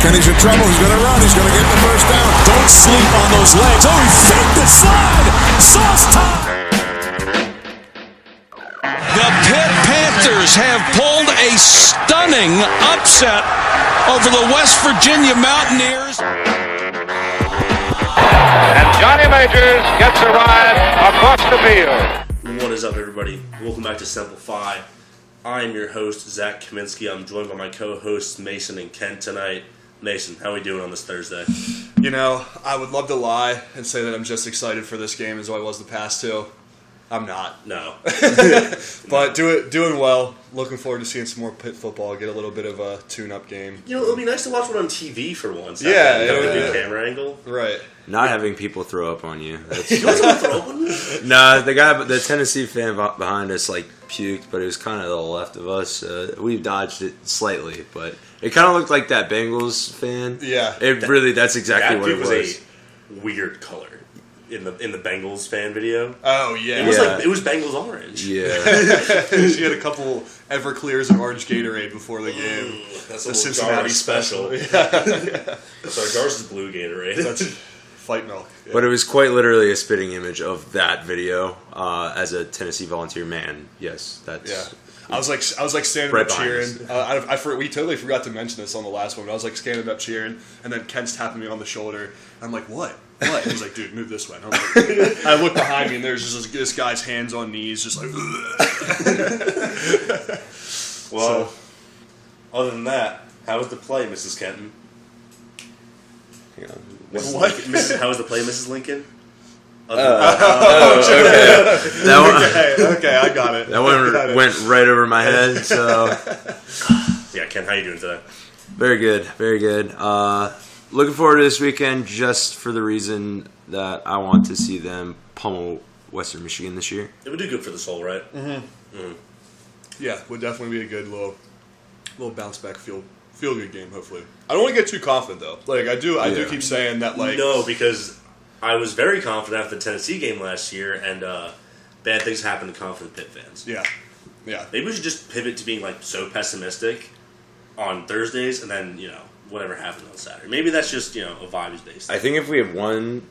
Kenny's in trouble. He's going to run. He's going to get the first down. Don't sleep on those legs. Oh, he faked the slide. Sauce time. The Pitt Panthers have pulled a stunning upset over the West Virginia Mountaineers. And Johnny Majors gets a ride across the field. What is up, everybody? Welcome back to Simplify. I am your host, Zach Kaminsky. I'm joined by my co-hosts, Mason and Kent, tonight. Mason, how are we doing on this Thursday? You know, I would love to lie and say that I'm just excited for this game as I was the past two. I'm not. No. But doing well. Looking forward to seeing some more Pitt football. Get a little bit of a tune-up game. You know, it'll be nice to watch one on TV for once. Yeah. Have a good camera angle. Right. Not having people throw up on you. You want someone to throw up on you? No, the Tennessee fan behind us puked, but it was kind of to the left of us. We dodged it slightly, but it kind of looked like that Bengals fan. Yeah. That's exactly that what it was. A weird color in the Bengals fan video. Oh yeah. It was Bengals orange. Yeah. She had a couple Everclears and orange Gatorade before the game. That's the a Cincinnati special. Yeah. Sorry, ours is blue Gatorade. That's fight milk. Yeah. But it was quite literally a spitting image of that video as a Tennessee Volunteer man. Yes, that's. Yeah. I was like standing Right up cheering. behind We totally forgot to mention this on the last one. But I was like standing up cheering, and then Kent's tapping me on the shoulder. I'm like, what? What? He's like, dude, move this way. And I'm like, I look behind me, and there's just this guy's hands on knees, just like. Well, other than that, how was the play, Mrs. Kenton? Hang on. What? How was the play, Mrs. Lincoln? Okay. Okay, I got it. That one went right over my head. So Yeah, Ken, how you doing today? very good, very good. Looking forward to this weekend just for the reason that I want to see them pummel Western Michigan this year. It would do good for the soul, right? Yeah, would definitely be a good little bounce back feel good game. Hopefully, I don't want to get too confident though. Like I do keep saying that. Like no, because I was very confident after the Tennessee game last year, and bad things happened to confident Pitt fans. Yeah. Maybe we should just pivot to being so pessimistic on Thursdays, and then whatever happens on Saturday. Maybe that's just a vibes based. I think if we had won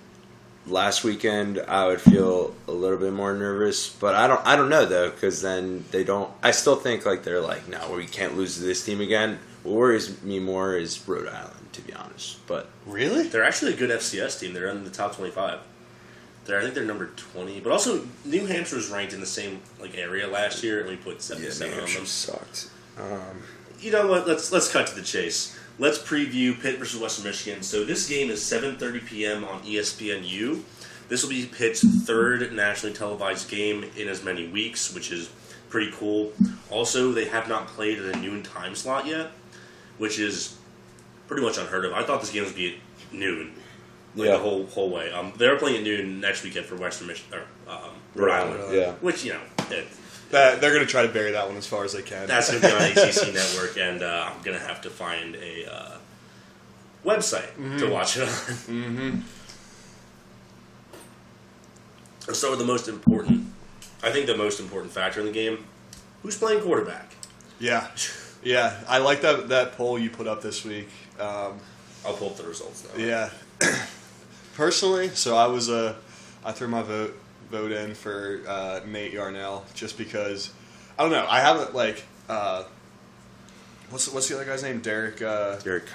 last weekend, I would feel a little bit more nervous. But I don't know though, because then they don't. I still think they're no, we can't lose to this team again. What worries me more is Rhode Island, to be honest. But really, they're actually a good FCS team. They're in the top 25. I think they're number 20. But also, New Hampshire was ranked in the same area last year, and we put 77 on them. Sucked. You know what? Let's cut to the chase. Let's preview Pitt versus Western Michigan. So this game is 7:30 p.m. on ESPNU. This will be Pitt's third nationally televised game in as many weeks, which is pretty cool. Also, they have not played at a noon time slot yet, which is pretty much unheard of. I thought this game would be at noon, the whole way. They're playing at noon next weekend for Western Michigan or Rhode Island, Yeah. which they're going to try to bury that one as far as they can. that's going to be on ACC Network, and I'm going to have to find a website to watch it on. Mm-hmm. Let's start with the most important. I think the most important factor in the game: who's playing quarterback. Yeah. I like that poll you put up this week. I'll pull up the results now. Yeah. Personally, so I threw my vote in for Nate Yarnell just because I don't know. I haven't what's the other guy's name? Derek Kyler. Derek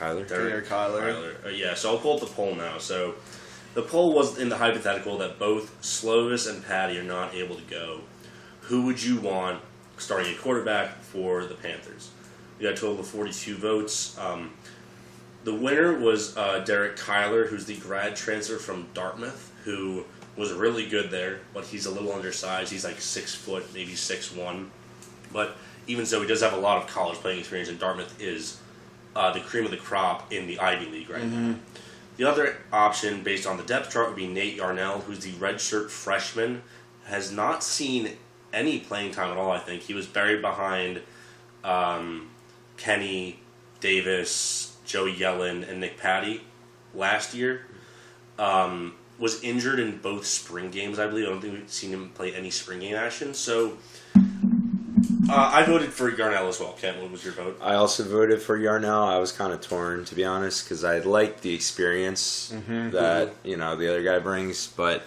Kyler. Yeah, so I'll pull up the poll now. So the poll was in the hypothetical that both Slovis and Patty are not able to go. Who would you want starting a quarterback for the Panthers? We got a total of 42 votes. The winner was Derek Kyler, who's the grad transfer from Dartmouth, who was really good there, but he's a little undersized. He's 6 foot, maybe 6'1". But even so, he does have a lot of college playing experience, and Dartmouth is the cream of the crop in the Ivy League right now. The other option, based on the depth chart, would be Nate Yarnell, who's the redshirt freshman, has not seen any playing time at all, I think. He was buried behind Kenny, Davis, Joey Yellen, and Nick Patty last year. Was injured in both spring games, I believe. I don't think we've seen him play any spring game action. So I voted for Yarnell as well. Ken, what was your vote? I also voted for Yarnell. I was kind of torn, to be honest, because I like the experience that the other guy brings, but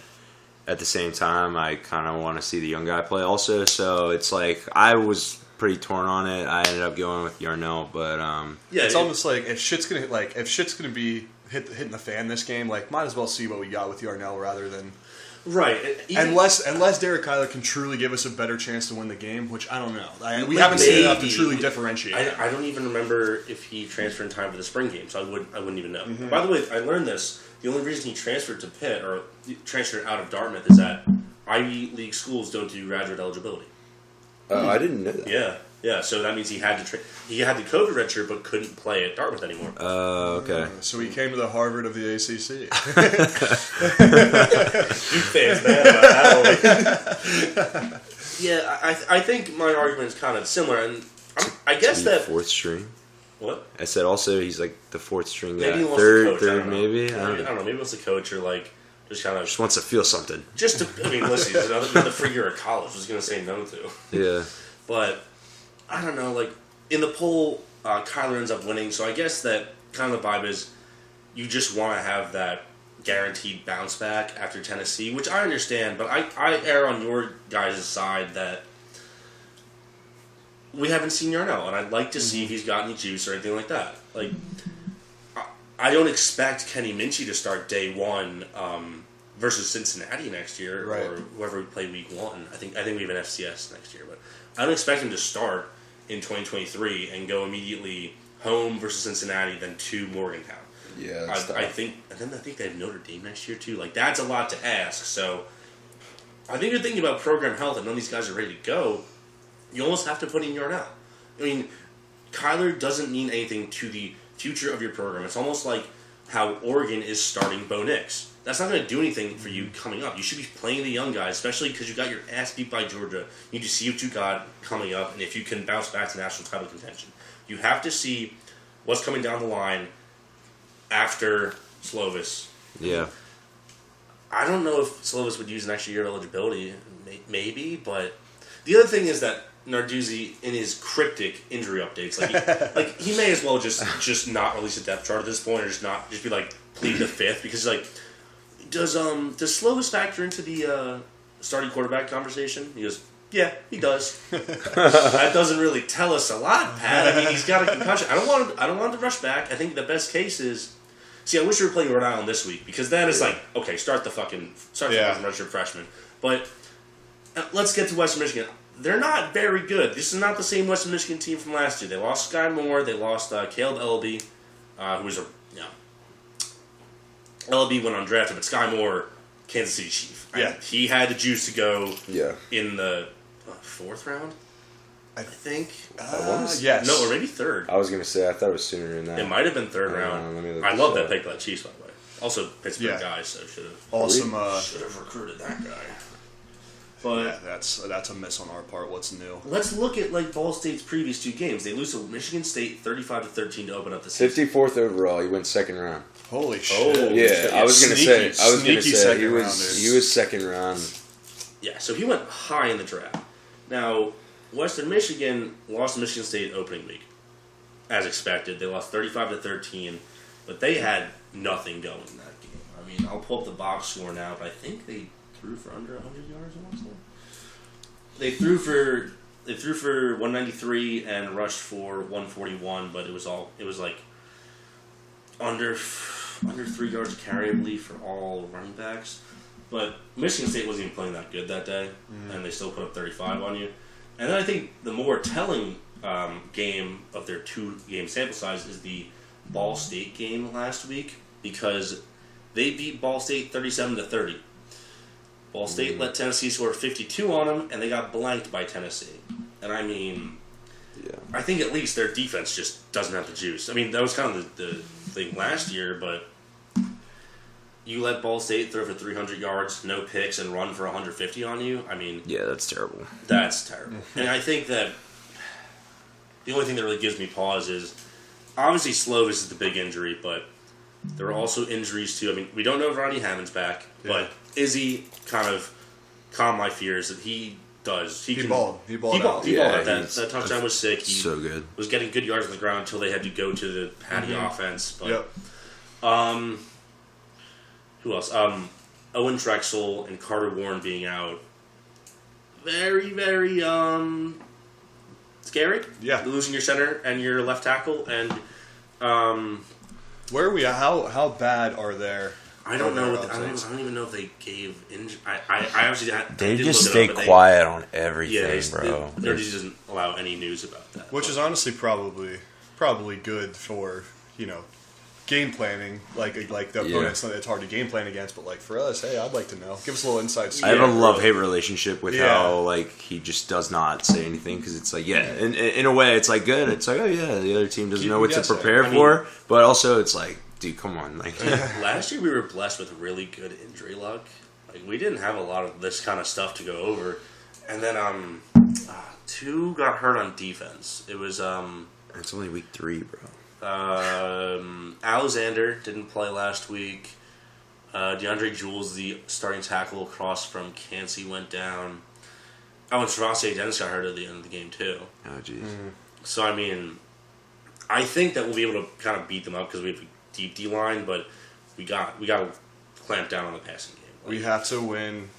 at the same time, I kind of want to see the young guy play also. So it's like I was pretty torn on it. I ended up going with Yarnell, but it's almost like if shit's gonna be hitting the fan this game, like might as well see what we got with Yarnell rather than. Right. Unless Derek Kyler can truly give us a better chance to win the game, which I don't know. We haven't seen enough to truly differentiate. I don't even remember if he transferred in time for the spring game, so I wouldn't even know. By the way, I learned this. The only reason he transferred to Pitt or transferred out of Dartmouth is that Ivy League schools don't do graduate eligibility. I didn't know that. Yeah. So that means he had to he had the COVID redshirt but couldn't play at Dartmouth anymore. Okay. So he came to the Harvard of the ACC. You fans mad about that? Yeah, I think my argument is kind of similar, and I guess that fourth string. What? I said also he's like the fourth string guy. Maybe he wants to coach. Third, maybe. I don't know. Maybe he wants to coach or like just kind of just wants to feel something. Listen, he's another free year of college. I was going to say no to. Yeah. But I don't know. Like in the poll, Kyler ends up winning. So I guess that kind of the vibe is you just want to have that guaranteed bounce back after Tennessee, which I understand. But I err on your guys' side that we haven't seen Yarnell, and I'd like to see if he's got any juice or anything like that. Like, I don't expect Kenny Minchie to start day one versus Cincinnati next year, or whoever we play week one. I think we have an FCS next year, but I don't expect him to start in 2023 and go immediately home versus Cincinnati, then to Morgantown. Yeah, I think they have Notre Dame next year too. Like that's a lot to ask. So I think you're thinking about program health, and none of these guys are ready to go. You almost have to put in Yarnell. I mean, Kyler doesn't mean anything to the future of your program. It's almost like how Oregon is starting Bo Nix. That's not going to do anything for you coming up. You should be playing the young guys, especially because you got your ass beat by Georgia. You need to see what you got coming up, and if you can bounce back to national title contention. You have to see what's coming down the line after Slovis. Yeah. I don't know if Slovis would use an extra year of eligibility, maybe, but the other thing is that Narduzzi, in his cryptic injury updates, he may as well just not release a depth chart at this point, or just be like plead the fifth, because like does Slovis factor into the starting quarterback conversation? He goes, yeah, he does. That doesn't really tell us a lot, Pat. I mean, he's got a concussion. I don't want him to rush back. I think the best case is. See, I wish we were playing Rhode Island this week, because then it's like, okay, start the redshirt freshman. But let's get to Western Michigan. They're not very good. This is not the same Western Michigan team from last year. They lost Sky Moore. They lost Caleb Ellaby, who was Ellaby went undrafted, but Sky Moore, Kansas City Chief. Yeah. He had the juice to go Yeah. in the fourth round, I think. Yes. No, or maybe third. I was going to say, I thought it was sooner than that. It might have been third round. I love that pick by the Chiefs, by the way. Also, Pittsburgh guys, so should have recruited that guy. But that's a miss on our part. What's new? Let's look at Ball State's previous two games. They lose to Michigan State 35-13 to open up the season. 54th overall. He went second round. Holy shit! Yeah, I was gonna say he was second round. Yeah, so he went high in the draft. Now, Western Michigan lost to Michigan State opening week, as expected. They lost 35-13, but they had nothing going in that game. I mean, I'll pull up the box score now, but I think they threw for under 100 yards. I want to say they threw for 193 and rushed for 141, but it was like under 3 yards of carry, I believe, for all running backs. But Michigan State wasn't even playing that good that day, and they still put up 35 on you. And then I think the more telling game of their 2-game sample size is the Ball State game last week, because they beat Ball State 37-30. Ball State let Tennessee score 52 on them, and they got blanked by Tennessee. And I mean, I think at least their defense just doesn't have the juice. I mean, that was kind of the thing last year, but you let Ball State throw for 300 yards, no picks, and run for 150 on you. I mean, yeah, that's terrible. That's terrible. And I think that the only thing that really gives me pause is obviously Slovis is the big injury, but there are also injuries too. I mean, we don't know if Ronnie Hammond's back, but Izzy kind of calmed my fears that he does. He balled. He balled He out. balled Yeah, out. That touchdown was sick. He so good. was getting good yards on the ground until they had to go to the Patty offense. But, Yep. who else? Owen Drexel and Carter Warren being out. Very, very scary. Yeah. Losing your center and your left tackle. And Where are we at? How bad are their... I don't know. I offense? don't even know if they gave... I obviously They did just look stay it up, but quiet on everything, they, bro. There just doesn't allow any news about that. Which is honestly probably good for, game planning. Like the opponents, it's hard to game plan against, but like for us, hey, I'd like to know. Give us a little insight. I have a Yeah, love-hate relationship with Yeah. how like he just does not say anything because it's like in a way it's like good. It's like oh yeah, the other team doesn't Keep know me what to guessing. prepare for, but also it's like dude, come on, like Last year we were blessed with really good injury luck. Like we didn't have a lot of this kind of stuff to go over, and then two got hurt on defense. It was it's only week 3, bro. Alexander didn't play last week. DeAndre Jules, the starting tackle across from Kancey, went down. Oh, and Travassier Dennis got hurt at the end of the game too. Oh jeez. So I mean, I think that we'll be able to kind of beat them up because we have a deep D line, but we got to clamp down on the passing game. We have to win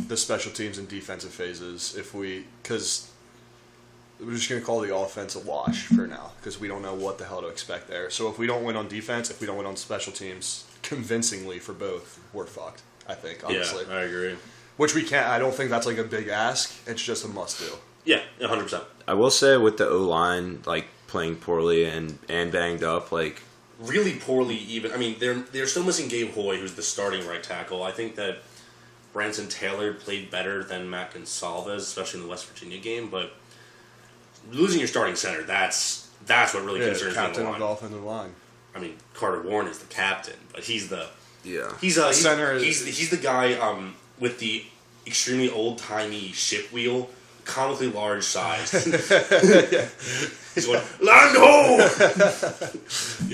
the special teams and defensive phases because we're just going to call the offense a wash for now because we don't know what the hell to expect there. So if we don't win on defense, if we don't win on special teams convincingly for both, we're fucked, I think, honestly. Yeah, I agree. Which we can't. I don't think that's like a big ask. It's just a must-do. Yeah, 100%. I will say with the O-line like playing poorly and banged up, like Really poorly even. I mean, they're still missing Gabe Hoy, who's the starting right tackle. I think that Branson Taylor played better than Matt Gonsalves, especially in the West Virginia game, but losing your starting center, that's what really concerns me. Captain of the offensive line. I mean, Carter Warren is the captain, but he's a center is- he's the guy with the extremely old timey ship wheel, comically large size. He's going land ho!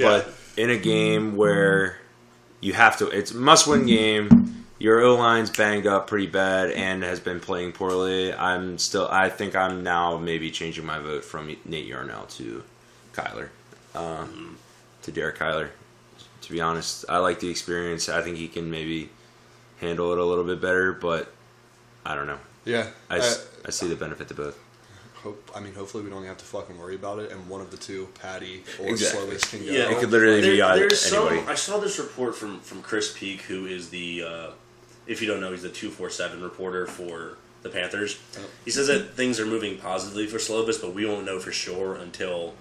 But in a game where you have to, it's a must-win game. Your O-line's banged up pretty bad and has been playing poorly. I think I'm now maybe changing my vote from Nate Yarnell to Kyler, to Derek Kyler. To be honest, I like the experience. I think he can maybe handle it a little bit better, but I don't know. Yeah. I see the benefit to both. Hopefully we don't have to fucking worry about it, and one of the two, Patty or Exactly. Slovis, can go. Yeah, It could literally be anybody. I saw this report from Chris Peak, who is the, if you don't know, he's the 247 reporter for the Panthers. He says that things are moving positively for Slovis, but we won't know for sure until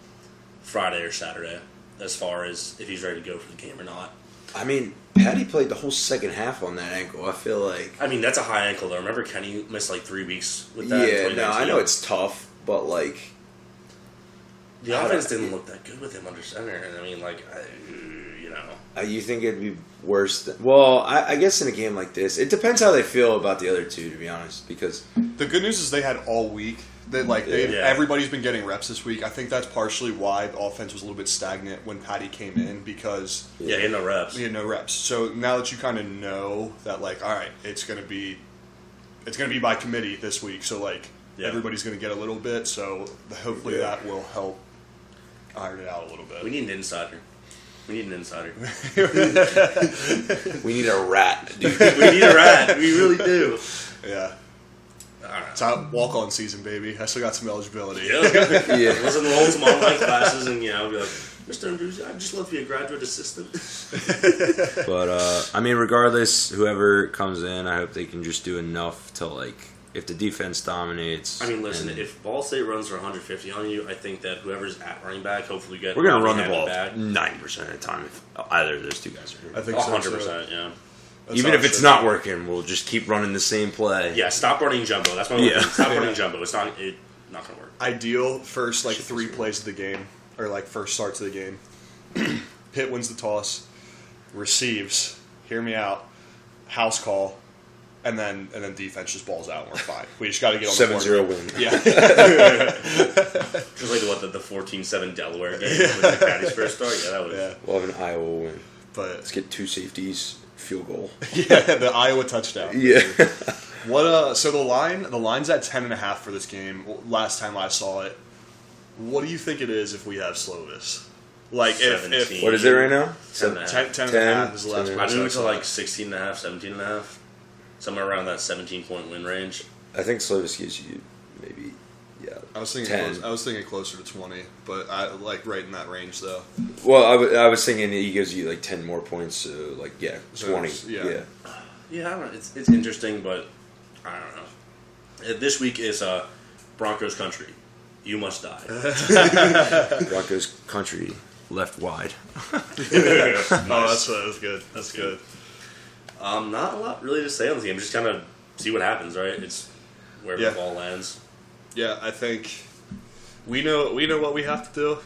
Friday or Saturday, as far as if he's ready to go for the game or not. I mean, Patty played the whole second half on that ankle. I feel like. I mean, that's a high ankle, though. Remember Kenny missed like 3 weeks with that? in Yeah, no, 2019? I know it's tough, but like. The offense didn't look that good with him under center, and I mean, like, you know. You think it'd be worse? Well, I guess in a game like this, it depends how they feel about the other two, to be honest. Because The good news is they had all week. Everybody's been getting reps this week. I think that's partially why the offense was a little bit stagnant when Patty came in because Yeah, he had no reps. he had no reps. So now that you kind of know that, like, all right, it's gonna be by committee this week. So like everybody's gonna get a little bit. So hopefully that will help iron it out a little bit. We need an insider. We need a rat, dude. We need a rat. We really do. Yeah. Alright. It's a walk-on season, baby. I still got some eligibility. Yeah. Yeah. Listen to some online classes and, I'll be like, Mr. Andrews, I'd just love to be a graduate assistant. But I mean, regardless, whoever comes in, I hope they can just do enough to like. If the defense dominates, I mean, listen, if Ball State runs for 150 on you, I think that whoever's at running back, hopefully we're gonna run the Bobby ball Hammond 90% of the time if either of those two guys are I here. think so. 100%, yeah. That's Even how if it it's should not be. working, we'll just keep running the same play. Yeah, stop running jumbo. That's my Yeah. thing. Stop running jumbo. It's not going to work. Ideal first like 3 plays of the game, or like first starts of the game. Pitt wins the toss, receives. Hear me out. House call, and then defense just balls out and we're fine. We just got to get on the 7-0 board. win. Yeah, Just like the 14-7 Delaware game with the Caddy's first start. Yeah, that was. yeah. We'll have an Iowa win. But Let's get 2 safeties, field goal. yeah, the Iowa touchdown. Yeah. What? So the line's at 10.5 for this game. Last time I saw it. What do you think it is if we have Slovis? Like if 17. What is it right now? 10.5 is the last. I moved to like 16.5, 17.5, somewhere around that 17-point win range. I think Slovis gives you maybe, I was thinking 10. I was thinking closer to 20, but I like right in that range though. Well, I was thinking he gives you like 10 more points, so like 20. So, yeah. Yeah, I don't know. It's interesting, but I don't know. This week is Broncos country. You must die. Broncos country left wide. Nice. Oh, that's good. That's good. Not a lot really to say on this game. Just kind of see what happens, right? It's where the ball lands. Yeah, I think we know what we have to do.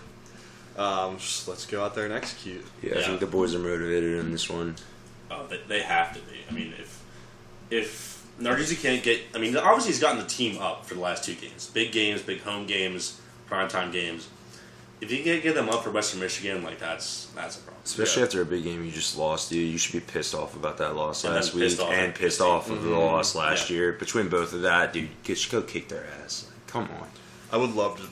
Just let's go out there and execute. Yeah, I think the boys are motivated in this one. Oh, they have to be. I mean, if Narduzzi can't get, I mean, obviously he's gotten the team up for the last 2 games, big home games, primetime games. If you can't get them up for Western Michigan, like that's a problem. Especially after a big game you just lost, dude. You should be pissed off about that loss And last then week pissed off and at pissed State. off of the loss last Yeah. year. Between both of that, dude, just go kick their ass. Like, come on. I would love to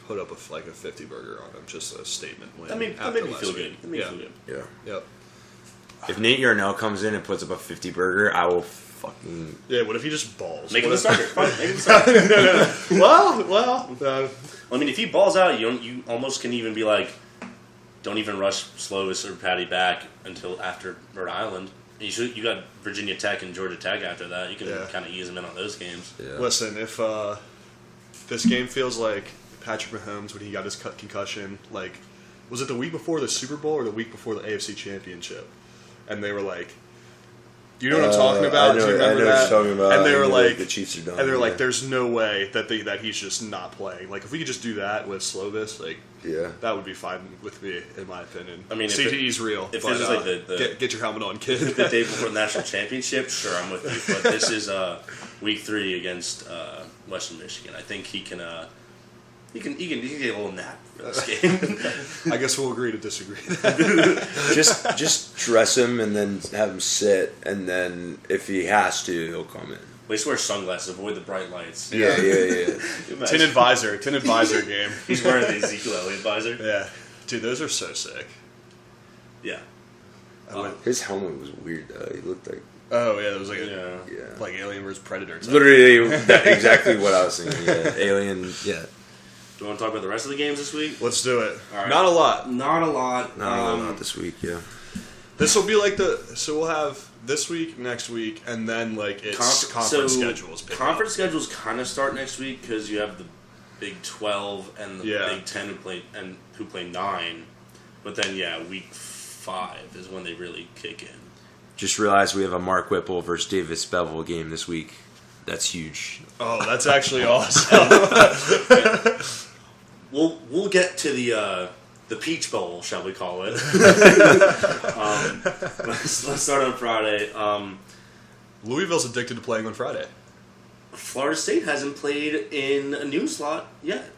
put up a 50 burger on them, just a statement win. That made me feel good. That made me feel good. Yeah. Yep. If Nate Yarnell comes in and puts up a 50 burger, I will fucking. Yeah. What if he just balls? Make him What the if- starter. Fine, make him the starter. Well. I mean, if he balls out, you almost can even be like, don't even rush Slovis or Patty back until after Rhode Island. You got Virginia Tech and Georgia Tech after that. You can kind of ease them in on those games. Yeah. Listen, if this game feels like Patrick Mahomes when he got his concussion, like, was it the week before the Super Bowl or the week before the AFC Championship? And they were like, you know what I'm talking about? I know, Do you remember what that? you're talking about. And they I were know like, the Chiefs are done. and they were like, yeah. there's no way that he's just not playing. Like, if we could just do that with Slovis, like, Yeah. that would be fine with me, in my opinion. I mean, if CTE's real. if but, this is like the get your helmet on, kid. the day before the national championship, sure, I'm with you. But this is week 3 against Western Michigan. I think he can get a little nap for this game. I guess we'll agree to disagree. just dress him and then have him sit, and then if he has to, he'll come in. At least wear sunglasses, avoid the bright lights. Yeah. Tinted visor game. He's wearing the Ezekiel Elliott visor. Yeah. Dude, those are so sick. Yeah. His helmet was weird though. He looked like Oh, yeah, it was like Yeah. like Alien vs. Predator. type. literally exactly what I was thinking. Yeah, alien. Yeah, Do you want to talk about the rest of the games this week? Let's do it. All right. Not a lot. Not a lot. no, not this week. Yeah, This will be like so we'll have this week, next week, and then like it's conference schedules. pick Conference up. schedules kind of start next week because you have the Big 12 and the Yeah. Big 10 who play 9. But then week 5 is when they really kick in. just realized we have a Mark Whipple versus Davis Bevel game this week. That's huge. Oh, that's actually awesome. We'll get to the Peach Bowl, shall we call it? Let's start on Friday. Louisville's addicted to playing on Friday. Florida State hasn't played in a noon slot yet.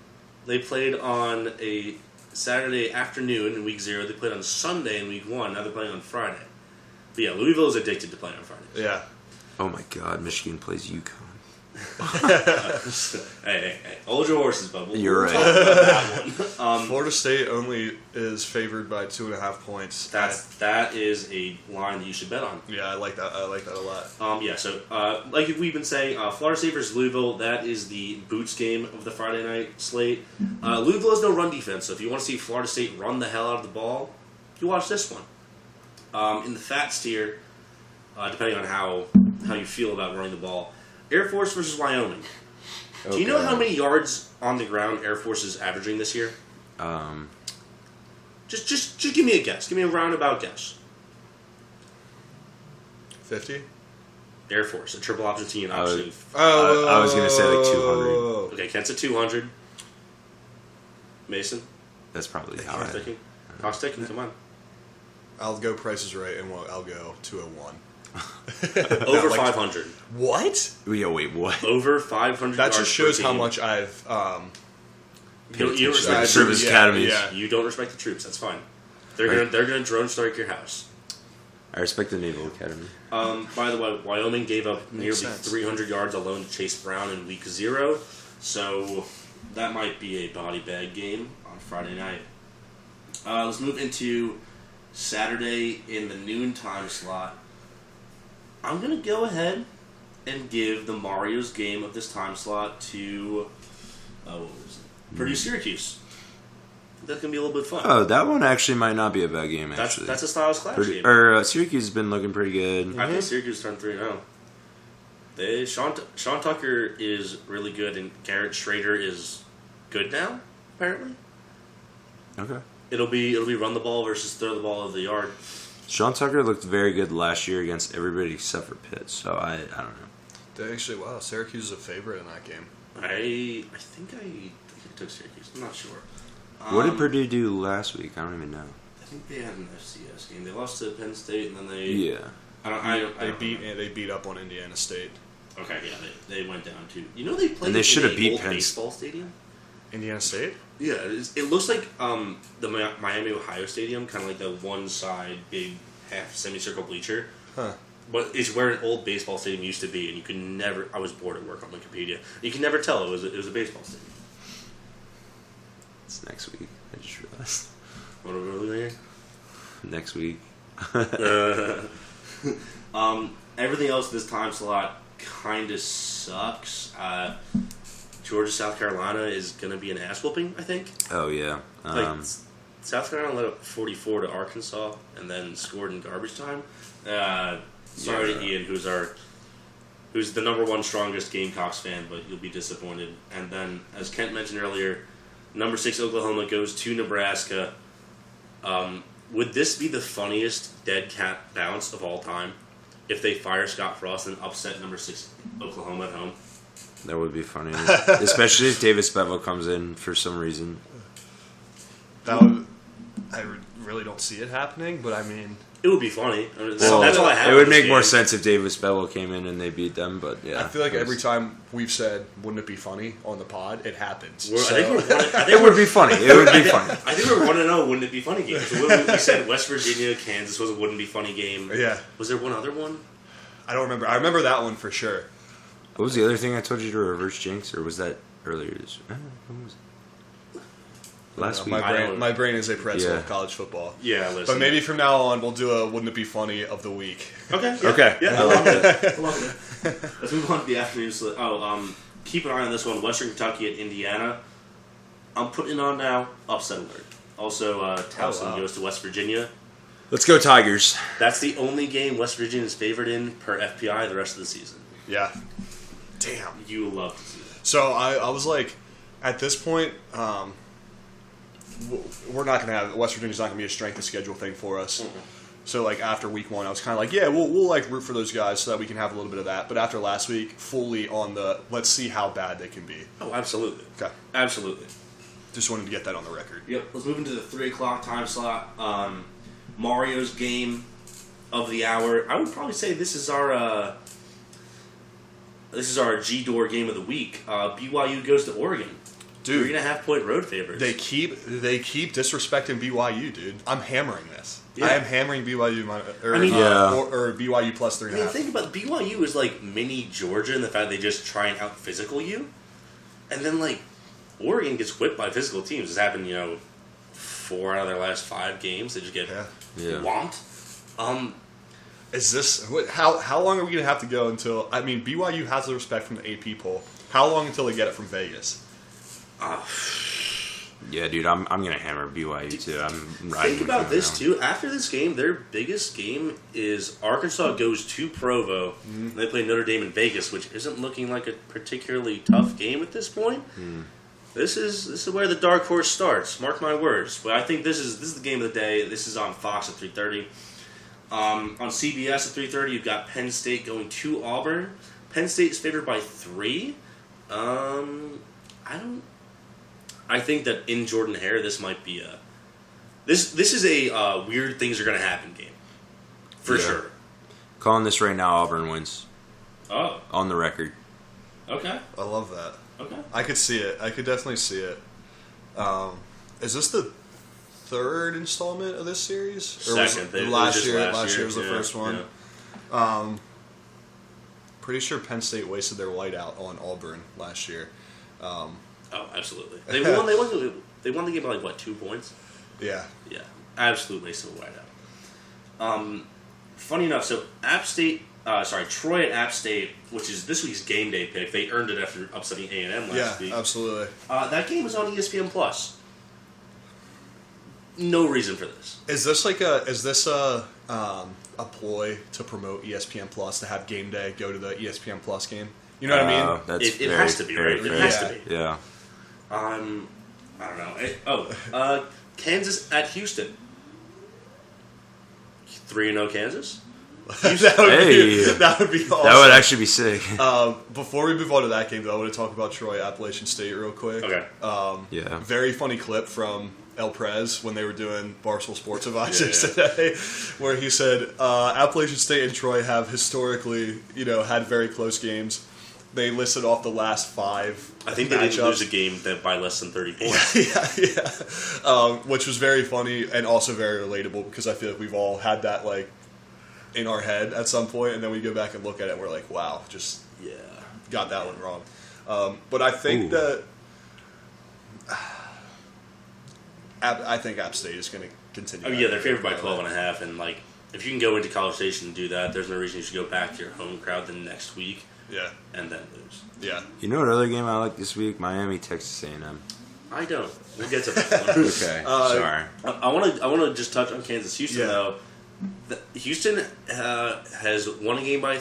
They played on a Saturday afternoon in week 0. They played on Sunday in week 1. Now they're playing on Friday. But yeah, Louisville is addicted to playing on Fridays. Yeah. Oh my God, Michigan plays UConn. Hey, hold your horses, bud. You're We'll right. talk about that one. Florida State only is favored by 2.5 points. That is a line that you should bet on. Yeah, I like that. I like that a lot. So like we've been saying, Florida State versus Louisville, that is the Boots game of the Friday night slate. Louisville has no run defense, so if you want to see Florida State run the hell out of the ball, you watch this one. In the fats tier, depending on how you feel about running the ball, Air Force versus Wyoming. Do you know how many yards on the ground Air Force is averaging this year? Just give me a guess. Give me a roundabout guess. 50? Air Force, a triple option team. I Option. was gonna say like 200. Okay, Kent's at 200. Mason, That's probably clock's high. ticking. Clock's ticking. Come on. I'll go Price is Right, and I'll go 201. Over like- 500. What? Yo, wait, what? Over 500. That just yards shows per how game. much I've. You don't respect the Service troops. academies. Yeah. You don't respect the troops. That's fine. They're gonna drone strike your house. I respect the Naval Academy. By the way, Wyoming gave up nearly sense. 300 300 yards alone to Chase Brown in week 0, so that might be a body bag game on Friday night. Let's move into Saturday in the noon time slot. I'm going to go ahead and give the Mario's game of this time slot to Purdue Syracuse. That's going to be a little bit fun. Oh, that one actually might not be a bad game, actually. That's a Styles Clash game. Syracuse has been looking pretty good. I think Syracuse turned 3-0. Sean Tucker is really good, and Garrett Schrader is good now, apparently. Okay. It'll be run the ball versus throw the ball over the yard. Sean Tucker looked very good last year against everybody except for Pitt, so I don't know. They actually, Syracuse is a favorite in that game. I think I took Syracuse. I'm not sure. What did Purdue do last week? I don't even know. I think they had an FCS game. They lost to Penn State, and then they. Yeah. They beat up on Indiana State. Okay, yeah, they went down to. They played. And they should have in beat old Penn baseball stadium. Indiana State? Yeah, it looks like the Miami Ohio Stadium, kind of like the one side big half semicircle bleacher. Huh. But it's where an old baseball stadium used to be, and you could never. I was bored at work on Wikipedia. You can never tell it was a baseball stadium. It's next week. I just realized. What are we doing here? Next week. Everything else this time slot kind of sucks. Georgia, South Carolina is going to be an ass whooping, I think. Oh, yeah. South Carolina let up 44 to Arkansas and then scored in garbage time. Sorry to Ian, who's the number one strongest Gamecocks fan, but you'll be disappointed. And then, as Kent mentioned earlier, number 6 Oklahoma goes to Nebraska. Would this be the funniest dead cat bounce of all time if they fire Scott Frost and upset number 6 Oklahoma at home? That would be funny. Especially if Davis Bevel comes in for some reason. I really don't see it happening, but I mean... It would be funny. I mean, Well, that's all I have. it would on this make more game. sense if Davis Bevel came in and they beat them, but yeah. I feel like every time we've said, wouldn't it be funny on the pod, it happens. I think It would be funny. It would be funny. I think we're 1-0 wouldn't it be funny game. So we said West Virginia, Kansas was a wouldn't be funny game. Yeah. Was there one other one? I don't remember. I remember that one for sure. What was the other thing I told you to reverse jinx, or was that earlier this week? When was it? Last week. My brain is a pretzel Yeah. of college football. Yeah, listen. But maybe from now on, we'll do a Wouldn't It Be Funny of the week. Okay. Yeah, Okay. Yeah, I love it. I love it. Let's move on to the afternoon slate. Keep an eye on this one. Western Kentucky at Indiana. I'm putting it on now. Upset alert. Also, Towson goes to West Virginia. Let's go Tigers. That's the only game West Virginia is favored in per FPI the rest of the season. Yeah. Damn. You will love to see that. So I was like, at this point, we're not going to have West Virginia's not going to be a strength of schedule thing for us. Mm-hmm. So like after week 1, I was kind of like, yeah, we'll like root for those guys so that we can have a little bit of that. But after last week, fully on the let's see how bad they can be. Oh, absolutely. Okay. Absolutely. Just wanted to get that on the record. Yep. Let's move into the 3 o'clock time slot. Mario's game of the hour. I would probably say this is our G-Door game of the week. BYU goes to Oregon. Dude, 3.5-point road favorites. they keep disrespecting BYU, dude. I'm hammering this. Yeah. I am hammering BYU Yeah. or BYU plus I 3.5. mean, think about it. BYU is like mini Georgia in the fact they just try and out physical you, and then like Oregon gets whipped by physical teams. It's happened, 4 out of their last 5 games. They just get Yeah. whomped. Is this how long are we gonna have to go until? I mean, BYU has the respect from the AP poll. How long until they get it from Vegas? Yeah, dude, I'm gonna hammer BYU too. I'm riding. Think about this too. After this game, their biggest game is Arkansas goes to Provo. And they play Notre Dame in Vegas, which isn't looking like a particularly tough game at this point. This is where the dark horse starts. Mark my words. But I think this is the game of the day. This is on Fox at 3:30. On CBS at 3:30, you've got Penn State going to Auburn. Penn State is favored by 3. I think that in Jordan Hare, this might be a this is a weird things are going to happen game for sure. Calling this right now, Auburn wins. Oh, On the record. okay, I love that. okay. I could see it. I could definitely see it. Is this the third installment of this series? Second. Last year was the first one. Yeah. Pretty sure Penn State wasted their whiteout on Auburn last year. Oh, absolutely. They won. They won the game by like what, 2 points? Yeah. Yeah, absolute waste of a whiteout. Funny enough, so Troy at App State, which is this week's game day pick. They earned it after upsetting A&M last week. Yeah, absolutely. That game was on ESPN Plus. No reason for this. Is this a ploy to promote ESPN Plus to have game day go to the ESPN Plus game? You know what I mean? That's It has to be, right? It has to be. Yeah. I don't know. Kansas at Houston. 3-0 Kansas? That would be awesome. That would actually be sick. Before we move on to that game, though, I want to talk about Troy Appalachian State real quick. Okay. Yeah. Very funny clip from El Prez when they were doing Barstool Sports Advisors today, where he said Appalachian State and Troy have historically, had very close games. They listed off the last 5. I think they didn't lose a game by less than 30 points. yeah. Which was very funny and also very relatable because I feel like we've all had that in our head at some point, and then we go back and look at it and we're like, wow, just got that one wrong. But I think that I think App State is going to continue. Oh yeah, they're favored by 12.5, and if you can go into College Station and do that, there's no reason you should go back to your home crowd the next week. Yeah. And then lose. Yeah. You know what other game I like this week? Miami, Texas A&M. I don't. We'll get to that one. Okay. Sorry. I want to just touch on Kansas. Houston though. Houston has won a game by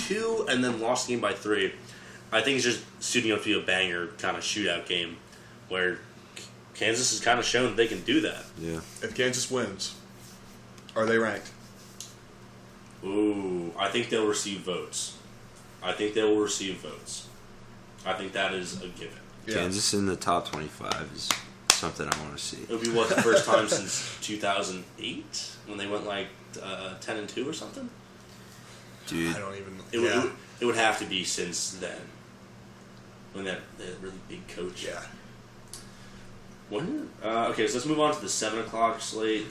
2 and then lost a game by 3. I think it's just suiting up to be a banger kind of shootout game where Kansas has kind of shown they can do that. Yeah. If Kansas wins, are they ranked? Ooh, I think they'll receive votes. I think that is a given. Yeah. Kansas in the top 25 is something I want to see. It'll be the first time since 2008 when they went 10-2 or something. Dude, I don't even. It would have to be since then when that really big coach. Yeah. Okay, so let's move on to the 7 o'clock slate.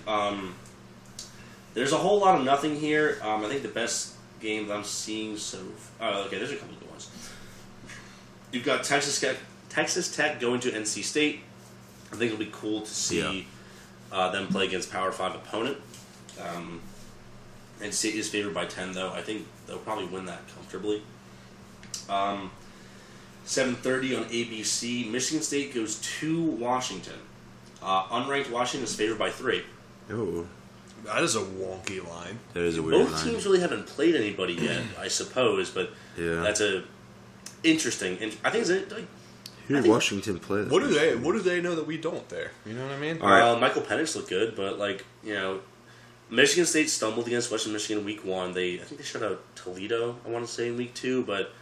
There's a whole lot of nothing here. I think the best game that I'm seeing there's a couple of good ones. You've got Texas Tech going to NC State. I think it'll be cool to see them play against Power 5 opponent. NC State is favored by 10, though. I think they'll probably win that comfortably. 7:30 on ABC. Michigan State goes to Washington. Unranked Washington is favored by 3. ooh, That is a wonky line. that is a weird Both line. teams really haven't played anybody yet, I suppose, but Yeah. that's interesting. I think Who did Washington play? What do they know that we don't there? You know what I mean? All right. Michael Penix looked good, but Michigan State stumbled against Western Michigan in week 1. I think they shut out Toledo, I want to say, in week 2, but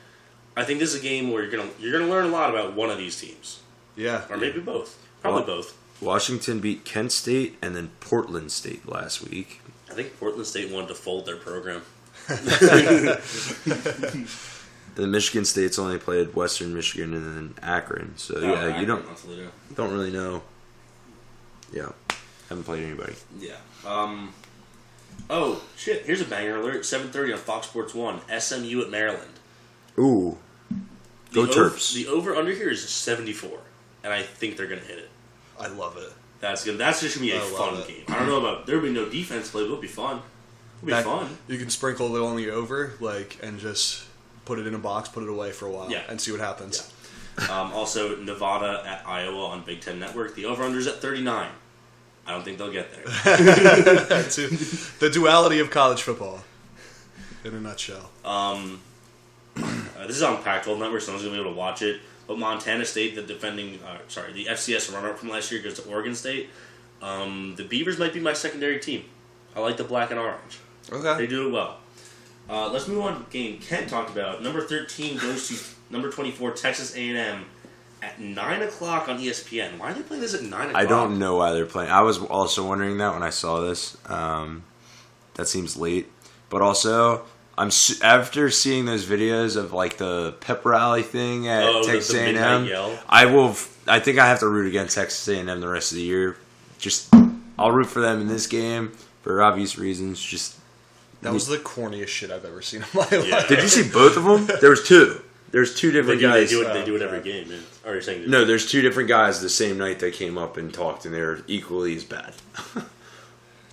I think this is a game where you're gonna learn a lot about one of these teams. Yeah. Or maybe both. Probably both. Washington beat Kent State and then Portland State last week. I think Portland State wanted to fold their program. The Michigan State's only played Western Michigan and then Akron. So you Akron, don't not Toledo. really know. Yeah, haven't played anybody. Yeah. Oh shit! Here's a banger alert. 7:30 on Fox Sports 1. SMU at Maryland. Ooh, go Terps! The over under here is 74, and I think they're gonna hit it. I love it. That's just gonna be a fun game. I don't know about there'll be no defense play, but it'll be fun. It'll be fun. You can sprinkle a little on the over, and just put it in a box, put it away for a while, and see what happens. Yeah. Also, Nevada at Iowa on Big Ten Network. The over under's at 39. I don't think they'll get there. The duality of college football, in a nutshell. This is on Pac-12 Network, so no one's gonna be able to watch it. But Montana State, the FCS runner-up from last year, goes to Oregon State. The Beavers might be my secondary team. I like the black and orange. Okay. They do it well. Let's move on to the game Kent talked about. Number 13 goes to number 24, Texas A&M, at 9 o'clock on ESPN. Why are they playing this at 9 o'clock? I don't know why they're playing. I was also wondering that when I saw this. That seems late. But also, after seeing those videos of the pep rally thing at Texas A&M, I think I have to root against Texas A&M the rest of the year. Just I'll root for them in this game for obvious reasons. Just That was the corniest shit I've ever seen in my life. Did you see both of them? There was two. There's two different guys. They do it every game. Man. Or you're saying No, there's two different guys the same night that came up and talked, and they're equally as bad.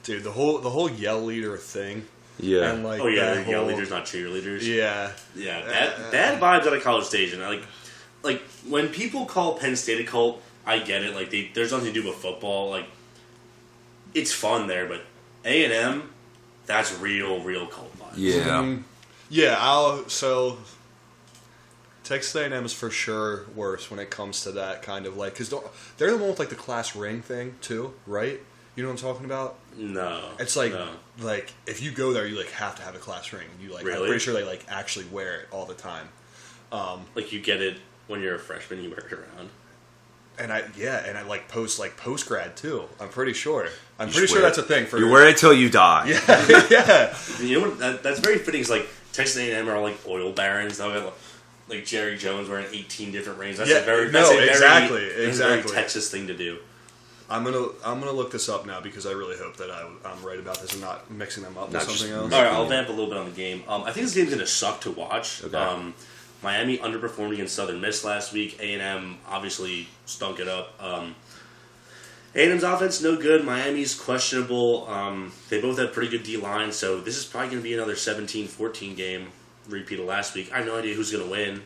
Dude, the whole yell leader thing. Yeah. And like they're yell leaders, not cheerleaders. Yeah. Yeah, bad vibes at a college station. Like when people call Penn State a cult, I get it. Like there's nothing to do with football. Like it's fun there, but A&M, that's real cult vibes. Yeah. Yeah. Texas A&M is for sure worse when it comes to that kind of like, because they're the one with like the class ring thing too, right? You know what I'm talking about? No. It's like like if you go there, you like have to have a class ring. You like Really? I'm pretty sure they like actually wear it all the time. Like you get it when you're a freshman, you wear it around. And I like post grad too. I'm pretty sure. I'm pretty sure that's a thing for you wear it till you die. Yeah, yeah. You know what? That's very fitting. It's like Texas A&M are all like oil barons. They'll have like Jerry Jones wearing 18 different rings. That's a very Texas thing to do. I'm gonna look this up now because I really hope that I'm right about this and not mixing them up with something else. All right, I'll vamp a little bit on the game. I think this game's gonna suck to watch. Okay. Miami underperformed against Southern Miss last week. A&M obviously stunk it up. A&M's offense no good. Miami's questionable. They both have pretty good D-line, so this is probably going to be another 17-14 game, repeat of last week. I have no idea who's going to win.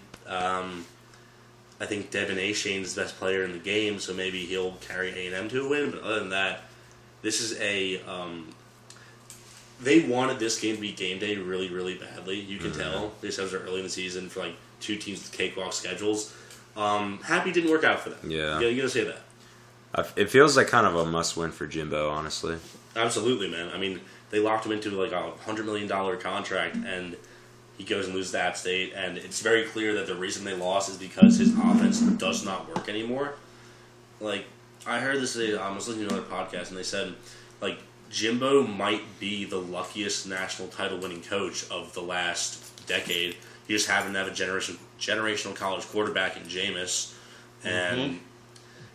I think Devin Ashane's the best player in the game, so maybe he'll carry A&M to a win. But other than that, this is they wanted this game to be game day really, really badly. You can tell. They said it was early in the season for like two teams with cakewalk schedules. Happy didn't work out for them. Yeah. You gotta say that. It feels like kind of a must-win for Jimbo, honestly. Absolutely, man. I mean, they locked him into like a $100 million contract, and he goes and loses to App State, and it's very clear that the reason they lost is because his offense does not work anymore. Like, I heard this today, I was listening to another podcast, and they said, like, Jimbo might be the luckiest national title-winning coach of the last decade. He just happened to have a generational college quarterback in Jameis, and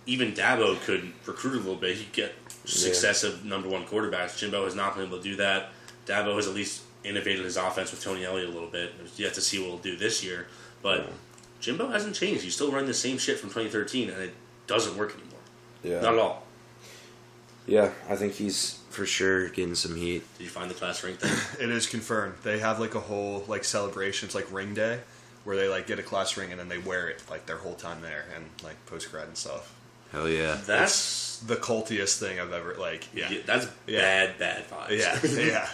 even Dabo could recruit a little bit. He could get successive number one quarterbacks. Jimbo has not been able to do that. Dabo has at least innovated his offense with Tony Elliott a little bit. You have to see what he'll do this year. But Jimbo hasn't changed. He's still running the same shit from 2013, and it doesn't work anymore. Yeah. Not at all. Yeah, I think he's for sure getting some heat. Did you find the class ring thing? It is confirmed. They have like a whole like celebration. It's like ring day where they like get a class ring and then they wear it like their whole time there and like post grad and stuff. Hell yeah. That's the cultiest thing I've ever like. Yeah, that's bad vibes. Yeah.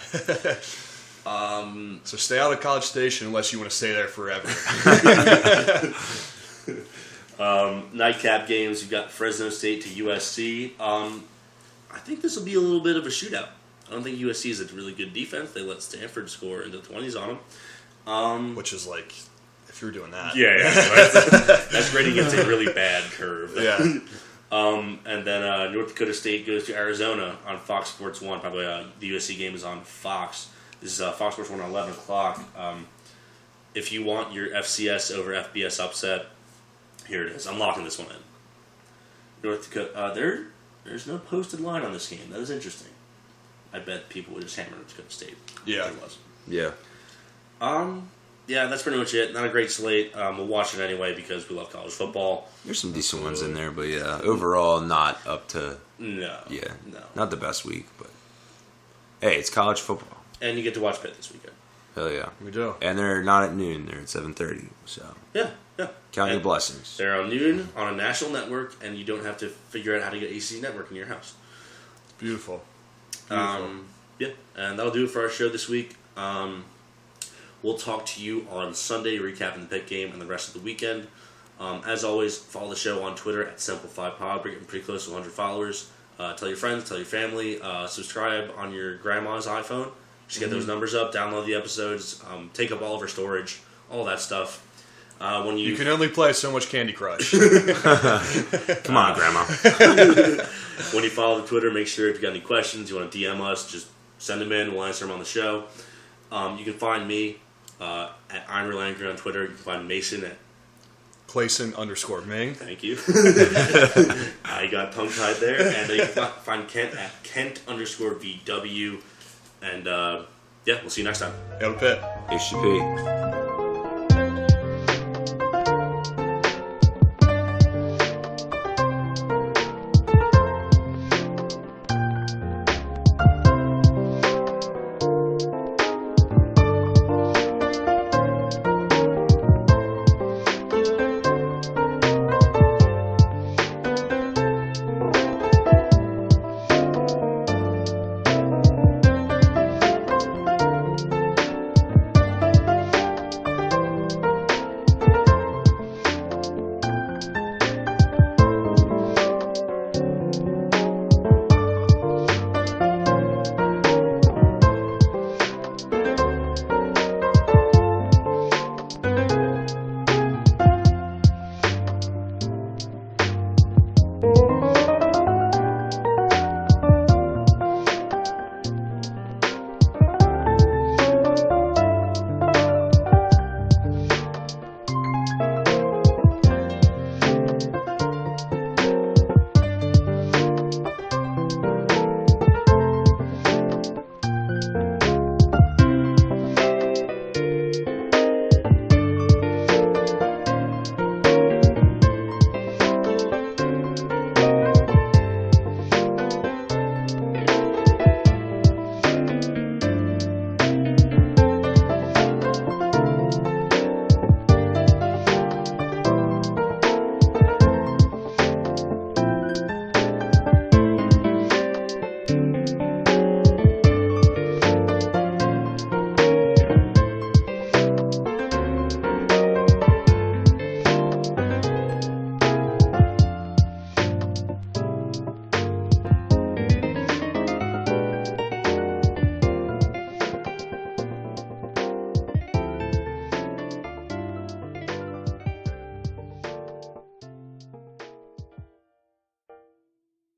So stay out of College Station unless you want to stay there forever. Nightcap games. You've got Fresno State to USC. I think this will be a little bit of a shootout. I don't think USC is a really good defense. They let Stanford score into the 20s on them. Which is like, if you're doing that. Yeah. That's great against a really bad curve. Yeah. And then North Dakota State goes to Arizona on Fox Sports 1. Probably the USC game is on Fox. This is Fox Sports 1 at 11 o'clock. If you want your FCS over FBS upset, here it is. I'm locking this one in. North Dakota, there's no posted line on this game. That is interesting. I bet people would just hammer North Dakota State. Yeah. It was. Yeah. Yeah, that's pretty much it. Not a great slate. We'll watch it anyway because we love college football. There's some decent ones in there, but yeah, overall not up to. No. Yeah. No. Not the best week, but hey, it's college football. And you get to watch Pitt this weekend. Hell yeah. We do. And they're not at noon; they're at 7:30. So Yeah. count your And blessings. They're on noon on a national network, and you don't have to figure out how to get ACC network in your house. Beautiful. Yeah, and that'll do it for our show this week. We'll talk to you on Sunday, recapping the Pitt game and the rest of the weekend. As always, follow the show on Twitter at SimplifiedPod. We're getting pretty close to 100 followers. Tell your friends, tell your family. Subscribe on your grandma's iPhone. Just get those numbers up, download the episodes, take up all of our storage, all that stuff. When You can only play so much Candy Crush. Come on, Grandma. When you follow the Twitter, make sure if you got any questions, you want to DM us, just send them in. We'll answer them on the show. You can find me at Iron Real Angry on Twitter. You can find Mason at Clayson_Ming. Thank you. I got tongue-tied there. And you can find Kent at Kent_VW. And, yeah, we'll see you next time. Hail to Pitt. HTTP.